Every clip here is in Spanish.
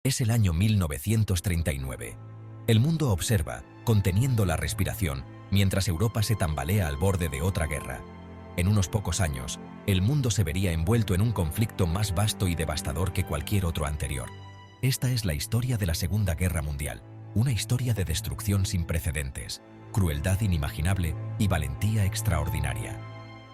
Es el año 1939. El mundo observa, conteniendo la respiración, mientras Europa se tambalea al borde de otra guerra. En unos pocos años, el mundo se vería envuelto en un conflicto más vasto y devastador que cualquier otro anterior. Esta es la historia de la Segunda Guerra Mundial, una historia de destrucción sin precedentes, crueldad inimaginable y valentía extraordinaria.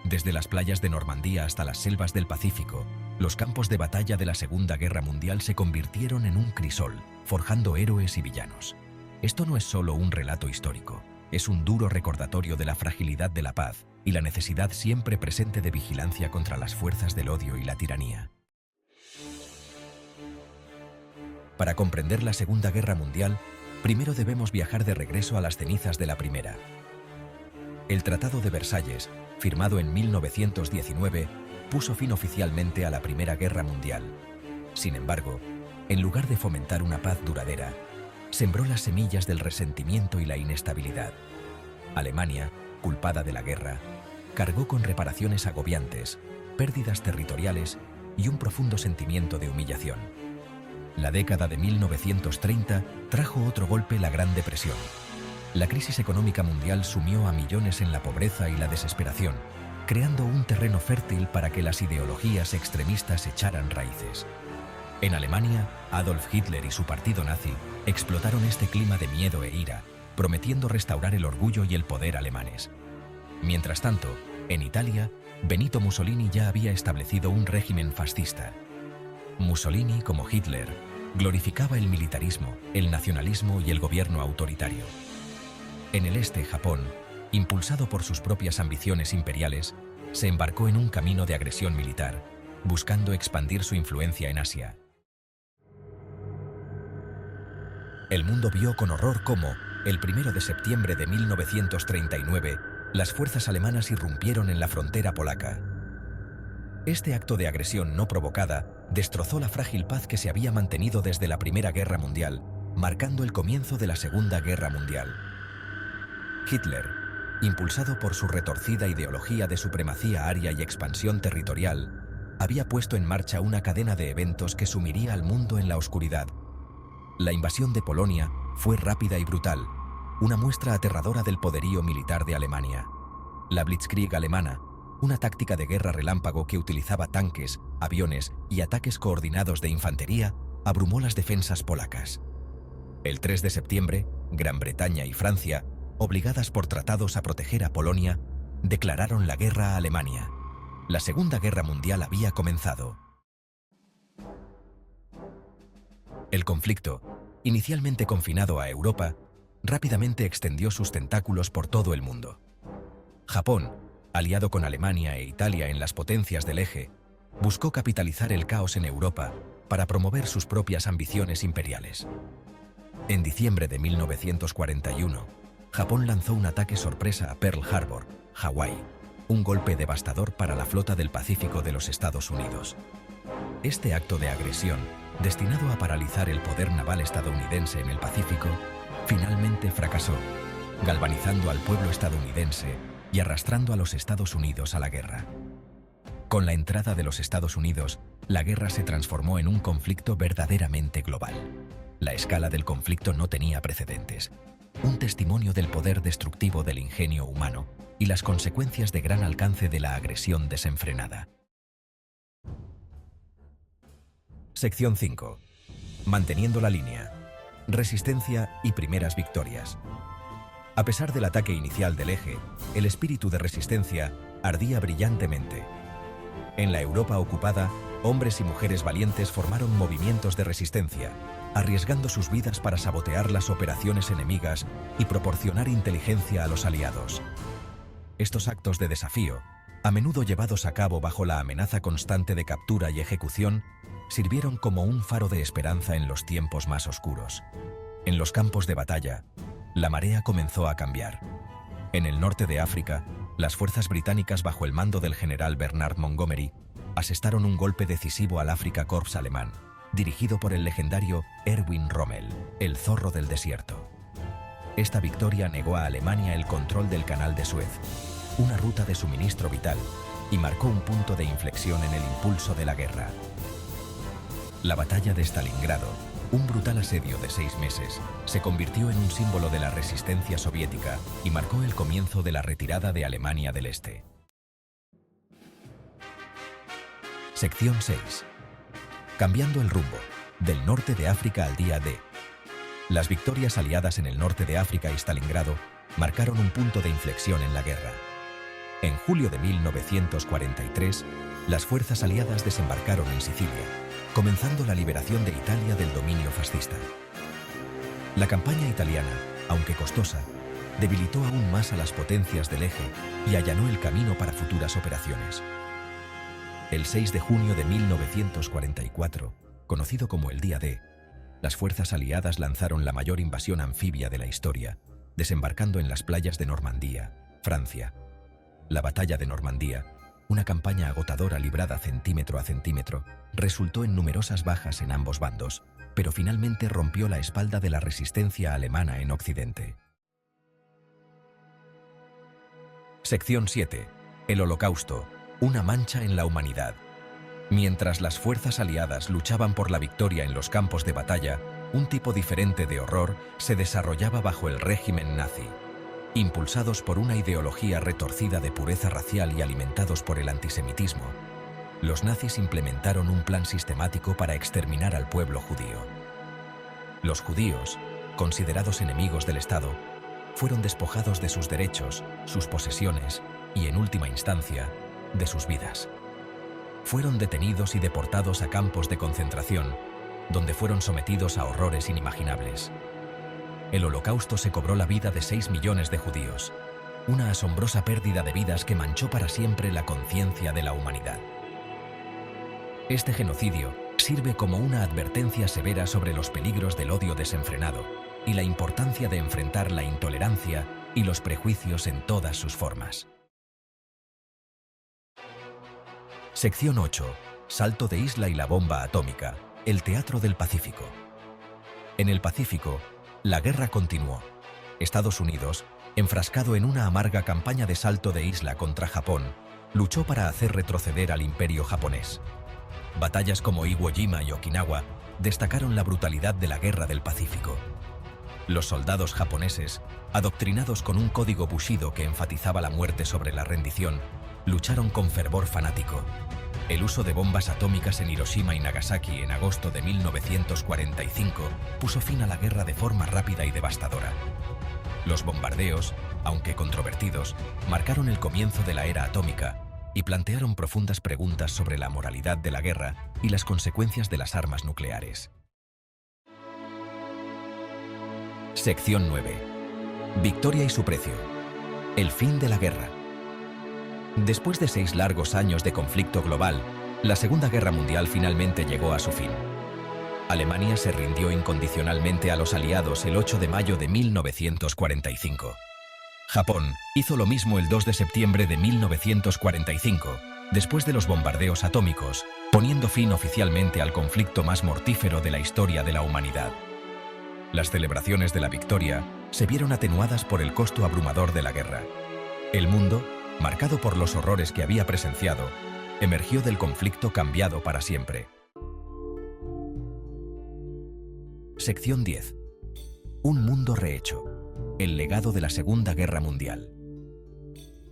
Desde las playas de Normandía hasta las selvas del Pacífico, los campos de batalla de la Segunda Guerra Mundial se convirtieron en un crisol, forjando héroes y villanos. Esto no es solo un relato histórico, es un duro recordatorio de la fragilidad de la paz y la necesidad siempre presente de vigilancia contra las fuerzas del odio y la tiranía. Para comprender la Segunda Guerra Mundial, primero debemos viajar de regreso a las cenizas de la Primera. El Tratado de Versalles, firmado en 1919, puso fin oficialmente a la Primera Guerra Mundial. Sin embargo, en lugar de fomentar una paz duradera, sembró las semillas del resentimiento y la inestabilidad. Alemania, culpada de la guerra, cargó con reparaciones agobiantes, pérdidas territoriales y un profundo sentimiento de humillación. La década de 1930 trajo otro golpe: la Gran Depresión. La crisis económica mundial sumió a millones en la pobreza y la desesperación, creando un terreno fértil para que las ideologías extremistas echaran raíces. En Alemania, Adolf Hitler y su partido nazi explotaron este clima de miedo e ira, prometiendo restaurar el orgullo y el poder alemanes. Mientras tanto, en Italia, Benito Mussolini ya había establecido un régimen fascista. Mussolini, como Hitler, glorificaba el militarismo, el nacionalismo y el gobierno autoritario. En el este, Japón, impulsado por sus propias ambiciones imperiales, se embarcó en un camino de agresión militar, buscando expandir su influencia en Asia. El mundo vio con horror cómo, el 1 de septiembre de 1939, las fuerzas alemanas irrumpieron en la frontera polaca. Este acto de agresión no provocada destrozó la frágil paz que se había mantenido desde la Primera Guerra Mundial, marcando el comienzo de la Segunda Guerra Mundial. Hitler, impulsado por su retorcida ideología de supremacía aria y expansión territorial, había puesto en marcha una cadena de eventos que sumiría al mundo en la oscuridad. La invasión de Polonia fue rápida y brutal, una muestra aterradora del poderío militar de Alemania. La Blitzkrieg alemana, una táctica de guerra relámpago que utilizaba tanques, aviones y ataques coordinados de infantería, abrumó las defensas polacas. El 3 de septiembre, Gran Bretaña y Francia, obligadas por tratados a proteger a Polonia, declararon la guerra a Alemania. La Segunda Guerra Mundial había comenzado. El conflicto, inicialmente confinado a Europa, rápidamente extendió sus tentáculos por todo el mundo. Japón, aliado con Alemania e Italia en las potencias del eje, buscó capitalizar el caos en Europa para promover sus propias ambiciones imperiales. En diciembre de 1941, Japón lanzó un ataque sorpresa a Pearl Harbor, Hawái, un golpe devastador para la flota del Pacífico de los Estados Unidos. Este acto de agresión, destinado a paralizar el poder naval estadounidense en el Pacífico, finalmente fracasó, galvanizando al pueblo estadounidense y arrastrando a los Estados Unidos a la guerra. Con la entrada de los Estados Unidos, la guerra se transformó en un conflicto verdaderamente global. La escala del conflicto no tenía precedentes, un testimonio del poder destructivo del ingenio humano y las consecuencias de gran alcance de la agresión desenfrenada. Sección 5. Manteniendo la línea. Resistencia y primeras victorias. A pesar del ataque inicial del eje, el espíritu de resistencia ardía brillantemente. En la Europa ocupada, hombres y mujeres valientes formaron movimientos de resistencia, arriesgando sus vidas para sabotear las operaciones enemigas y proporcionar inteligencia a los aliados. Estos actos de desafío, a menudo llevados a cabo bajo la amenaza constante de captura y ejecución, sirvieron como un faro de esperanza en los tiempos más oscuros. En los campos de batalla, la marea comenzó a cambiar. En el norte de África, las fuerzas británicas bajo el mando del general Bernard Montgomery asestaron un golpe decisivo al Afrika Korps alemán, dirigido por el legendario Erwin Rommel, el zorro del desierto. Esta victoria negó a Alemania el control del Canal de Suez, una ruta de suministro vital, y marcó un punto de inflexión en el impulso de la guerra. La batalla de Stalingrado, Un brutal asedio de 6 meses se convirtió en un símbolo de la resistencia soviética y marcó el comienzo de la retirada de Alemania del Este. Sección 6. Cambiando el rumbo, del norte de África al día D. Las victorias aliadas en el norte de África y Stalingrado marcaron un punto de inflexión en la guerra. En julio de 1943, las fuerzas aliadas desembarcaron en Sicilia, comenzando la liberación de Italia del dominio fascista. La campaña italiana, aunque costosa, debilitó aún más a las potencias del eje y allanó el camino para futuras operaciones. El 6 de junio de 1944, conocido como el Día D, las fuerzas aliadas lanzaron la mayor invasión anfibia de la historia, desembarcando en las playas de Normandía, Francia. La batalla de Normandía, una campaña agotadora librada centímetro a centímetro, resultó en numerosas bajas en ambos bandos, pero finalmente rompió la espalda de la resistencia alemana en Occidente. Sección 7. El Holocausto, una mancha en la humanidad. Mientras las fuerzas aliadas luchaban por la victoria en los campos de batalla, un tipo diferente de horror se desarrollaba bajo el régimen nazi. Impulsados por una ideología retorcida de pureza racial y alimentados por el antisemitismo, los nazis implementaron un plan sistemático para exterminar al pueblo judío. Los judíos, considerados enemigos del Estado, fueron despojados de sus derechos, sus posesiones y, en última instancia, de sus vidas. Fueron detenidos y deportados a campos de concentración, donde fueron sometidos a horrores inimaginables. El Holocausto se cobró la vida de 6 millones de judíos, una asombrosa pérdida de vidas que manchó para siempre la conciencia de la humanidad. Este genocidio sirve como una advertencia severa sobre los peligros del odio desenfrenado y la importancia de enfrentar la intolerancia y los prejuicios en todas sus formas. Sección 8. Salto de isla y la bomba atómica, el teatro del Pacífico. En el Pacífico, la guerra continuó. Estados Unidos, enfrascado en una amarga campaña de salto de isla contra Japón, luchó para hacer retroceder al imperio japonés. Batallas como Iwo Jima y Okinawa destacaron la brutalidad de la guerra del Pacífico. Los soldados japoneses, adoctrinados con un código Bushido que enfatizaba la muerte sobre la rendición, lucharon con fervor fanático. El uso de bombas atómicas en Hiroshima y Nagasaki en agosto de 1945 puso fin a la guerra de forma rápida y devastadora. Los bombardeos, aunque controvertidos, marcaron el comienzo de la era atómica y plantearon profundas preguntas sobre la moralidad de la guerra y las consecuencias de las armas nucleares. Sección 9. Victoria y su precio. El fin de la guerra. Después de 6 largos años de conflicto global, la Segunda Guerra Mundial finalmente llegó a su fin. Alemania se rindió incondicionalmente a los aliados el 8 de mayo de 1945. Japón hizo lo mismo el 2 de septiembre de 1945, después de los bombardeos atómicos, poniendo fin oficialmente al conflicto más mortífero de la historia de la humanidad. Las celebraciones de la victoria se vieron atenuadas por el costo abrumador de la guerra. El mundo, marcado por los horrores que había presenciado, emergió del conflicto cambiado para siempre. Sección 10. Un mundo rehecho. El legado de la Segunda Guerra Mundial.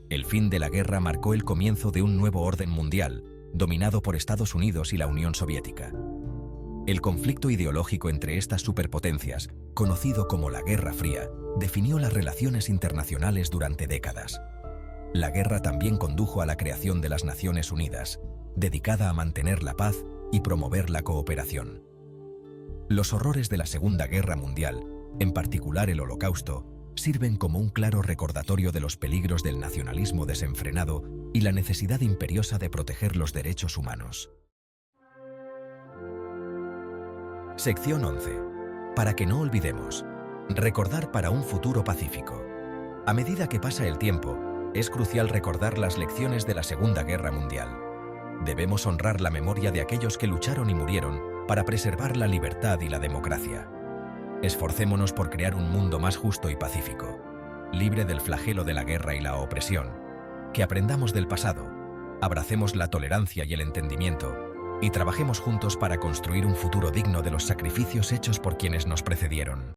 El fin de la guerra marcó el comienzo de un nuevo orden mundial, dominado por Estados Unidos y la Unión Soviética. El conflicto ideológico entre estas superpotencias, conocido como la Guerra Fría, definió las relaciones internacionales durante décadas. La guerra también condujo a la creación de las Naciones Unidas, dedicada a mantener la paz y promover la cooperación. Los horrores de la Segunda Guerra Mundial, en particular el Holocausto, sirven como un claro recordatorio de los peligros del nacionalismo desenfrenado y la necesidad imperiosa de proteger los derechos humanos. Sección 11. Para que no olvidemos. Recordar para un futuro pacífico. A medida que pasa el tiempo, es crucial recordar las lecciones de la Segunda Guerra Mundial. Debemos honrar la memoria de aquellos que lucharon y murieron para preservar la libertad y la democracia. Esforcémonos por crear un mundo más justo y pacífico, libre del flagelo de la guerra y la opresión. Que aprendamos del pasado, abracemos la tolerancia y el entendimiento, y trabajemos juntos para construir un futuro digno de los sacrificios hechos por quienes nos precedieron.